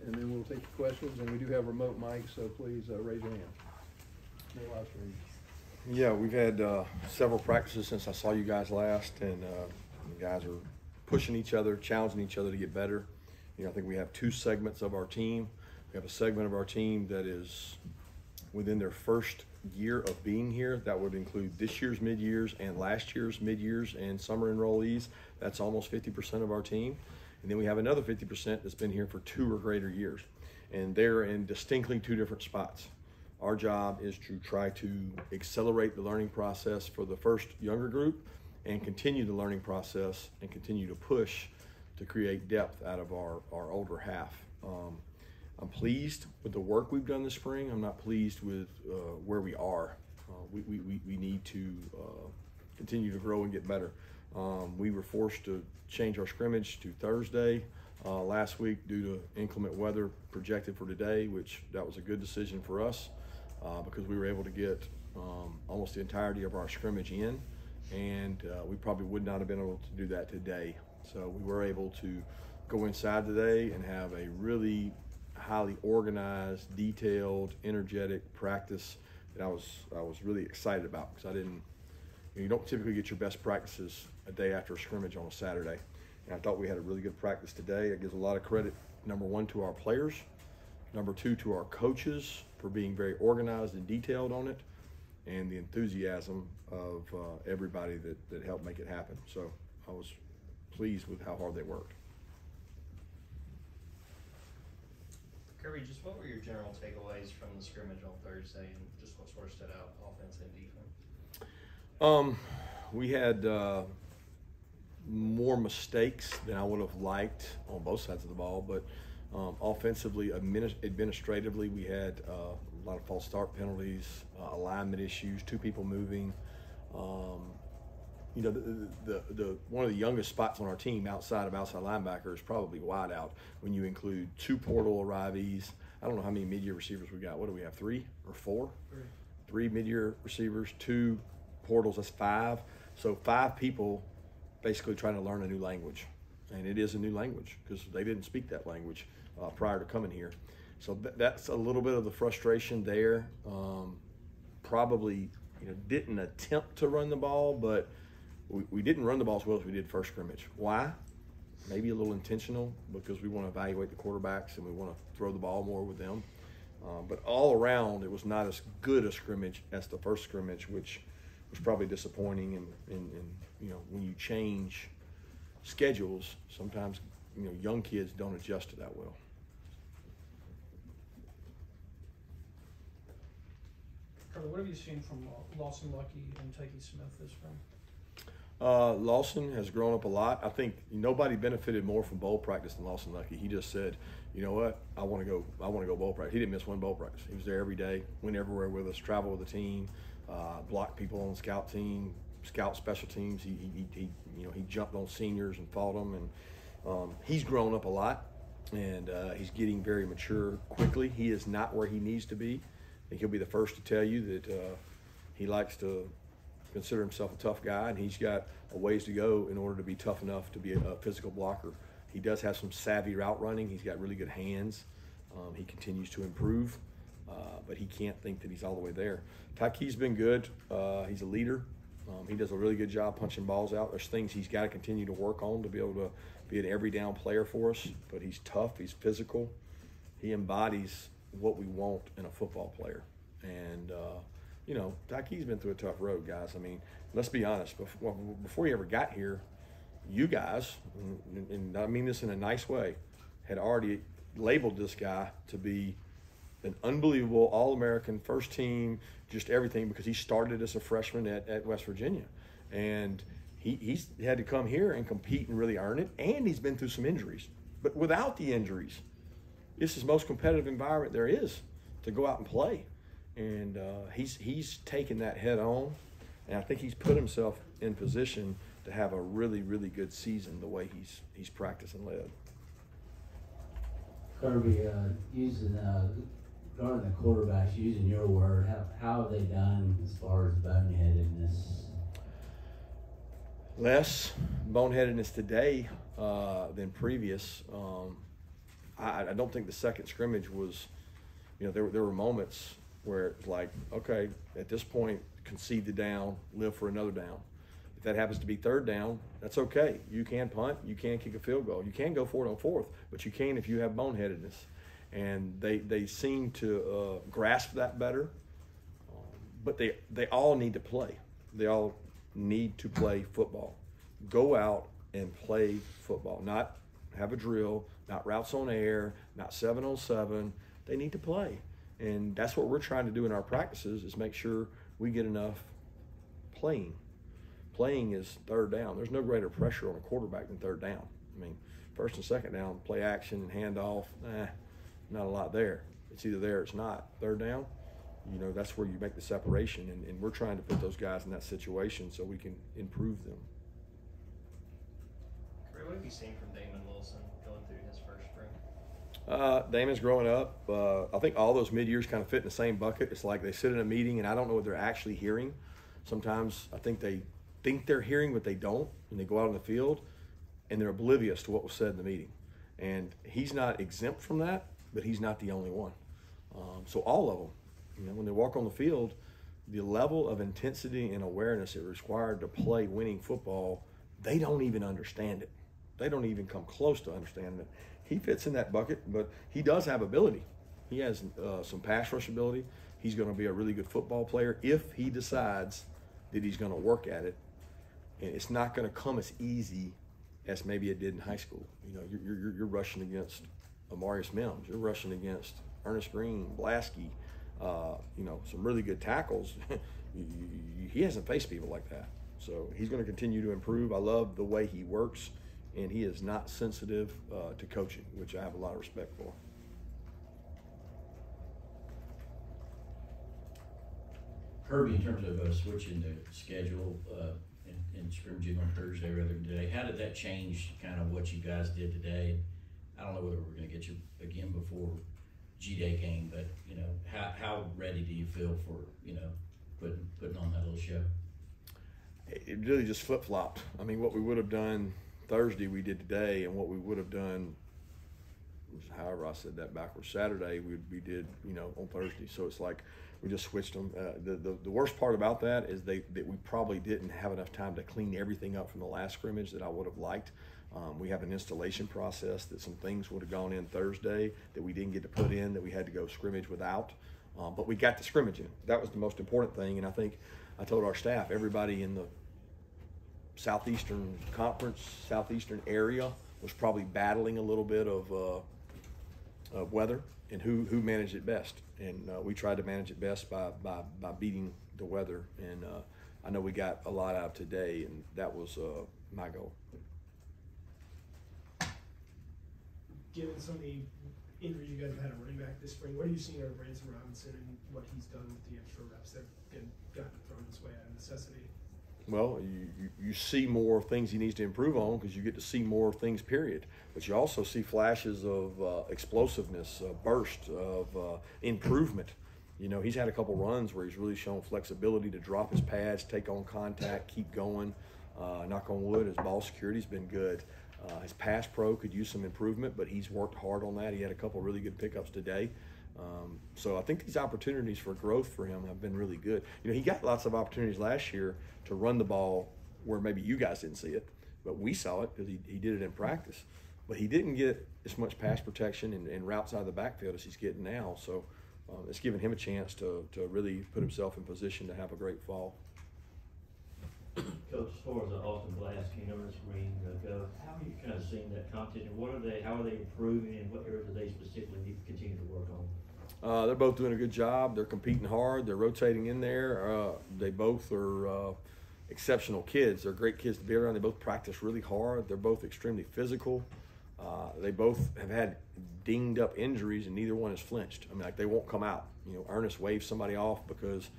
and then we'll take your questions. And we do have remote mics, so please raise your hand. No live stream. Yeah, we've had several practices since I saw you guys last, and the guys are pushing each other, challenging each other to get better. You know, I think we have two segments of our team. We have a segment of our team that is within their first year of being here. That would include this year's mid-years and last year's mid-years and summer enrollees. That's almost 50% of our team. And then we have another 50% that's been here for 2 or greater years. And they're in distinctly 2 different spots. Our job is to try to accelerate the learning process for the first younger group and continue the learning process and continue to push to create depth out of our older half. I'm pleased with the work we've done this spring. I'm not pleased with where we are. We need to continue to grow and get better. We were forced to change our scrimmage to Thursday last week due to inclement weather projected for today, which that was a good decision for us because we were able to get almost the entirety of our scrimmage in, and we probably would not have been able to do that today. So we were able to go inside today and have a really highly organized, detailed, energetic practice that I was really excited about, because you don't typically get your best practices a day after a scrimmage on a Saturday. And I thought we had a really good practice today. It gives a lot of credit, number 1, to our players, number 2, to our coaches for being very organized and detailed on it, and the enthusiasm of everybody that helped make it happen. So I was pleased with how hard they worked. Kirby, just what were your general takeaways from the scrimmage on Thursday, and just what sort of stood out, offense and defense? We had more mistakes than I would have liked on both sides of the ball, but offensively, administratively, we had a lot of false start penalties, alignment issues, 2 people moving. You know, the one of the youngest spots on our team outside of outside linebacker is probably wide out when you include 2 portal arrivees. I don't know how many mid-year receivers we got. What do we have, 3 or 4? 3 mid-year receivers, 2 portals, that's 5. So 5 people basically trying to learn a new language. And it is a new language because they didn't speak that language prior to coming here. So that's a little bit of the frustration there. Probably, didn't attempt to run the ball, but we didn't run the ball as well as we did first scrimmage. Why? Maybe a little intentional, because we want to evaluate the quarterbacks and we want to throw the ball more with them. But all around, it was not as good a scrimmage as the first scrimmage, which was probably disappointing. And when you change schedules, sometimes young kids don't adjust to that well. Kirby, what have you seen from Lawson Lucky and Takey Smith this spring? Lawson has grown up a lot. I think nobody benefited more from bowl practice than Lawson Lucky. He just said, you know what, I want to go bowl practice. He didn't miss one bowl practice. He was there every day, went everywhere with us, traveled with the team, blocked people on the scout team, scout special teams. He jumped on seniors and fought them, and he's grown up a lot, and he's getting very mature quickly. He is not where he needs to be. I think he'll be the first to tell you that he likes to consider himself a tough guy, and he's got a ways to go in order to be tough enough to be a physical blocker. He does have some savvy route running. He's got really good hands. He continues to improve, but he can't think that he's all the way there. Takey's been good. He's a leader. He does a really good job punching balls out. There's things he's got to continue to work on to be able to be an every down player for us, but he's tough. He's physical. He embodies what we want in a football player. And Takey's been through a tough road, guys. I mean, let's be honest. Before he ever got here, you guys, and I mean this in a nice way, had already labeled this guy to be an unbelievable All-American, first team, just everything, because he started as a freshman at West Virginia. And he's had to come here and compete and really earn it, and he's been through some injuries. But without the injuries, this is the most competitive environment there is to go out and play. And he's taken that head on, and I think he's put himself in position to have a really, really good season the way he's practiced and led. Kirby, regarding the quarterbacks, using your word, how have they done as far as boneheadedness? Less boneheadedness today than previous. I don't think the second scrimmage was, you know, there were moments where it's like, okay, at this point, concede the down, live for another down. If that happens to be third down, that's okay. You can punt, you can kick a field goal, you can go for it on fourth, but you can if you have boneheadedness. And they seem to grasp that better, but they all need to play. They all need to play football. Go out and play football, not have a drill, not routes on air, not 7-on-7. They need to play. And that's what we're trying to do in our practices, is make sure we get enough playing. Playing is third down. There's no greater pressure on a quarterback than third down. I mean, first and second down, play action and handoff, not a lot there. It's either there or it's not. Third down, you know, that's where you make the separation, and we're trying to put those guys in that situation so we can improve them. What have you seen from Damon Wilson going through his first spring? Damon's growing up. I think all those mid-years kind of fit in the same bucket. It's like they sit in a meeting and I don't know what they're actually hearing. Sometimes I think they think they're hearing, but they don't, and they go out on the field and they're oblivious to what was said in the meeting. And he's not exempt from that, but he's not the only one. So all of them, you know, when they walk on the field, the level of intensity and awareness it required to play winning football, they don't even understand it. They don't even come close to understanding it. He fits in that bucket, but he does have ability. He has some pass rush ability. He's going to be a really good football player if he decides that he's going to work at it. And it's not going to come as easy as maybe it did in high school. You know, you're rushing against Amarius Mims. You're rushing against Ernest Green, Blasky, you know, some really good tackles. He hasn't faced people like that. So he's going to continue to improve. I love the way he works, and he is not sensitive to coaching, which I have a lot of respect for. Kirby, in terms of switching the schedule and scrimmaging on Thursday rather than today, how did that change kind of what you guys did today? I don't know whether we're going to get you again before G-Day game, but, you know, how ready do you feel for, you know, putting on that little show? It really just flip-flopped. I mean, what we would have done Thursday we did today, and what we would have done, however I said that backwards, Saturday we did, you know, on Thursday. So it's like we just switched them. The worst part about that is that we probably didn't have enough time to clean everything up from the last scrimmage that I would have liked. We have an installation process that some things would have gone in Thursday that we didn't get to put in, that we had to go scrimmage without. But we got the scrimmage in. That was the most important thing, and I think I told our staff, everybody in the Southeastern Conference, Southeastern area was probably battling a little bit of weather and who managed it best. And we tried to manage it best by beating the weather. And I know we got a lot out of today, and that was my goal. Given some of the injuries you guys have had at running back this spring, what are you seeing out of Branson Robinson and what he's done with the extra reps that have gotten thrown his way out of necessity? Well, you see more things he needs to improve on because you get to see more things, period. But you also see flashes of explosiveness, burst of improvement. You know, he's had a couple runs where he's really shown flexibility to drop his pads, take on contact, keep going. Knock on wood, his ball security's been good. His pass pro could use some improvement, but he's worked hard on that. He had a couple really good pickups today. So I think these opportunities for growth for him have been really good. You know, he got lots of opportunities last year to run the ball where maybe you guys didn't see it, but we saw it because he did it in practice. But he didn't get as much pass protection and routes out of the backfield as he's getting now. So it's given him a chance to really put himself in position to have a great fall. Coach, as far as Austin Blasky and Ernest Green go, how are you kind of seeing that competition? How are they improving, and what areas do they specifically need to continue to work on? They're both doing a good job. They're competing hard. They're rotating in there. They both are exceptional kids. They're great kids to be around. They both practice really hard. They're both extremely physical. They both have had dinged up injuries, and neither one has flinched. I mean, like, they won't come out. You know, Ernest waves somebody off because,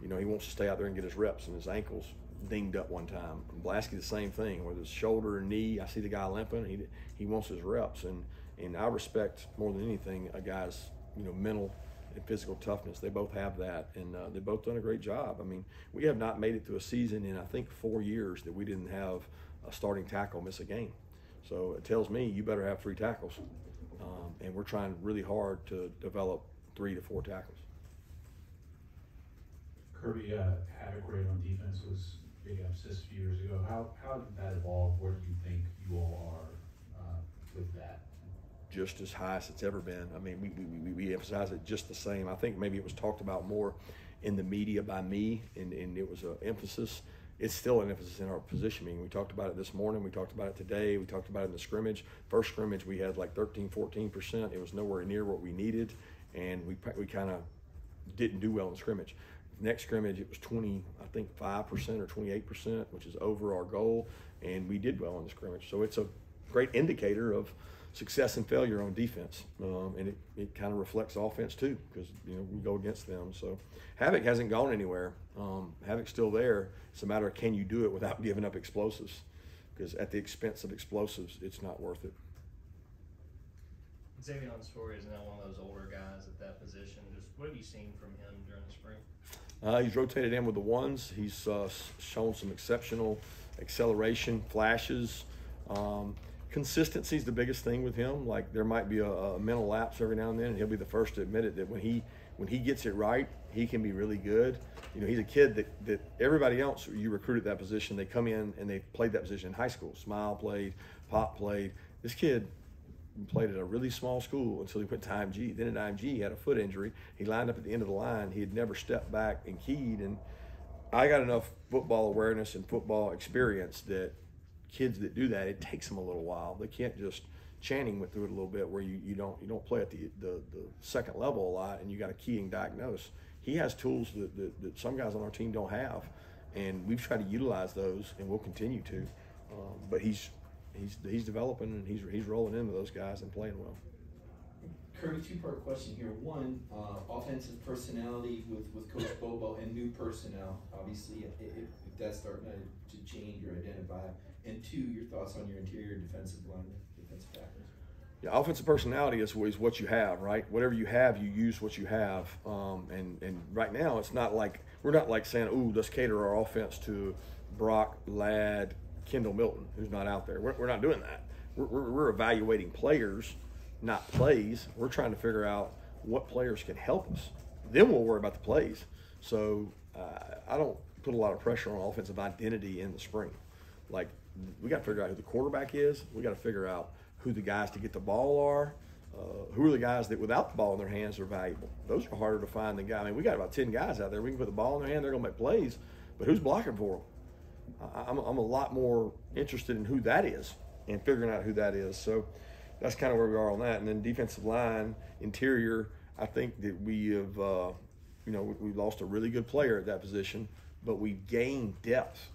you know, he wants to stay out there and get his reps, and his ankles dinged up one time. And Blasky the same thing, whether it's shoulder or knee. I see the guy limping. He wants his reps, and I respect more than anything a guy's, you know, mental and physical toughness. They both have that, and they've both done a great job. I mean, we have not made it through a season in I think 4 years that we didn't have a starting tackle miss a game. So it tells me you better have 3 tackles. And we're trying really hard to develop 3 to 4 tackles. Kirby, havoc rate on defense was a big emphasis a few years ago. How did that evolve? Where do you think you all are with that? Just as high as it's ever been. I mean, we emphasize it just the same. I think maybe it was talked about more in the media by me, and it was an emphasis. It's still an emphasis in our positioning. We talked about it this morning. We talked about it today. We talked about it in the scrimmage. First scrimmage, we had like 13, 14%. It was nowhere near what we needed, and we kind of didn't do well in the scrimmage. Next scrimmage, it was 5% or 28%, which is over our goal, and we did well in the scrimmage. So it's a great indicator of success and failure on defense, and it kind of reflects offense too, because we go against them. So havoc hasn't gone anywhere. Havoc's still there. It's a matter of can you do it without giving up explosives, because at the expense of explosives, it's not worth it. Xavier Story is now one of those older guys at that position. Just what have you seen from him during the spring? He's rotated in with the ones. He's shown some exceptional acceleration, flashes. Consistency is the biggest thing with him. Like, there might be a mental lapse every now and then, and he'll be the first to admit it, that when he gets it right, he can be really good. He's a kid that everybody else you recruit at that position, they come in and they played that position in high school. Smile played, Pop played. This kid played at a really small school until he went to IMG. Then at IMG, he had a foot injury. He lined up at the end of the line. He had never stepped back and keyed. And I got enough football awareness and football experience that kids that do that, it takes them a little while. They can't just – Channing went through it a little bit where you don't play at the second level a lot, and you got to key and diagnose. He has tools that some guys on our team don't have, and we've tried to utilize those, and we'll continue to. But he's developing, and he's rolling into those guys and playing well. Kirby, two-part question here. One, offensive personality with Coach Bobo and new personnel. Obviously, if that's starting to change or identify. And two, your thoughts on your interior defensive linemen, defensive tackles. Yeah, offensive personality is what you have, right? Whatever you have, you use what you have. And right now, it's not like we're not like saying, "Ooh, let's cater our offense to Brock, Ladd, Kendall Milton, who's not out there." We're not doing that. We're evaluating players, not plays. We're trying to figure out what players can help us. Then we'll worry about the plays. So I don't put a lot of pressure on offensive identity in the spring. Like, we got to figure out who the quarterback is. We got to figure out who the guys to get the ball are. Who are the guys that without the ball in their hands are valuable? Those are harder to find than guys. I mean, we got about 10 guys out there. We can put the ball in their hand. They're going to make plays. But who's blocking for them? I'm a lot more interested in who that is and figuring out who that is. So that's kind of where we are on that. And then defensive line, interior, I think that we have, we lost a really good player at that position, but we've gained depth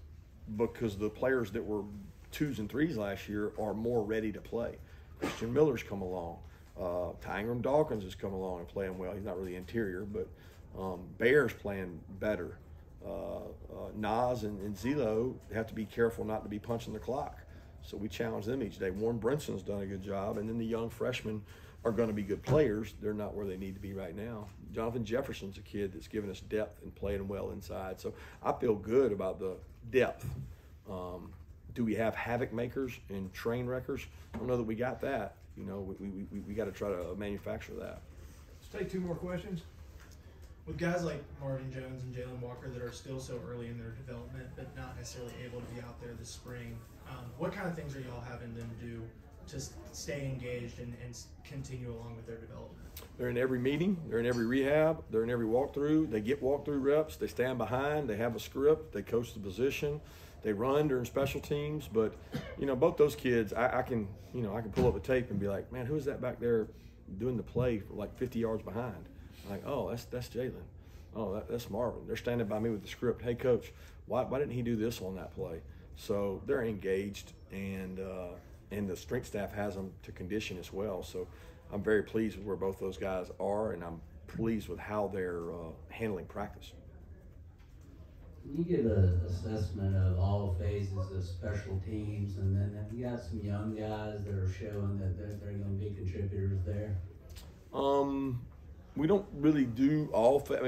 because the players that were 2s and 3s last year are more ready to play. Christian Miller's come along. Tyingram Dawkins has come along and playing well. He's not really interior, but Bear's playing better. Nas and Zelo have to be careful not to be punching the clock. So we challenge them each day. Warren Brinson's done a good job, and then the young freshmen are going to be good players. They're not where they need to be right now. Jonathan Jefferson's a kid that's given us depth and playing well inside. So I feel good about the depth. Do we have havoc makers and train wreckers? I don't know that we got that. We got to try to manufacture that. Let's take 2 more questions. With guys like Marvin Jones and Jalen Walker that are still so early in their development but not necessarily able to be out there this spring, what kind of things are y'all having them do to stay engaged and continue along with their development? They're in every meeting. They're in every rehab. They're in every walkthrough. They get walkthrough reps. They stand behind. They have a script. They coach the position. They run during special teams. But, both those kids, I can pull up the tape and be like, man, who is that back there doing the play for like 50 yards behind? I'm like, oh, that's Jalen. Oh, that's Marvin. They're standing by me with the script. Hey, coach, why didn't he do this on that play? So they're engaged, and the strength staff has them to condition as well. So I'm very pleased with where both those guys are, and I'm pleased with how they're handling practice. Can you give an assessment of all phases of special teams, and then have you got some young guys that are showing that they're going to be contributors there? We don't really do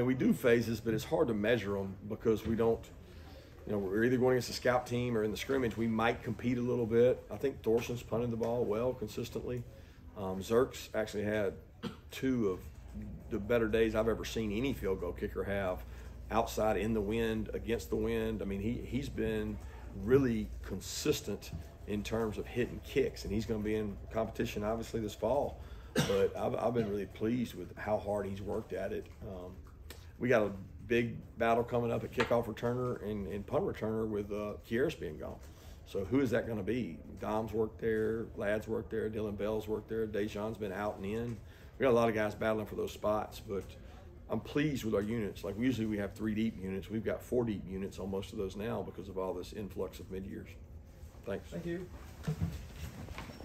we do phases, but it's hard to measure them because we don't. We're either going against a scout team or in the scrimmage. We might compete a little bit. I think Thorson's punted the ball well consistently. Zerks actually had 2 of the better days I've ever seen any field goal kicker have, outside in the wind, against the wind. I mean, he's been really consistent in terms of hitting kicks, and he's going to be in competition obviously this fall. But I've been really pleased with how hard he's worked at it. We got a big battle coming up at kickoff returner and punt returner with Kieris being gone. So who is that going to be? Dom's worked there, Ladd's worked there, Dylan Bell's worked there, Dejan's been out and in. We got a lot of guys battling for those spots, but I'm pleased with our units. Like usually we have 3 deep units. We've got 4 deep units on most of those now because of all this influx of mid-years. Thanks. Thank you.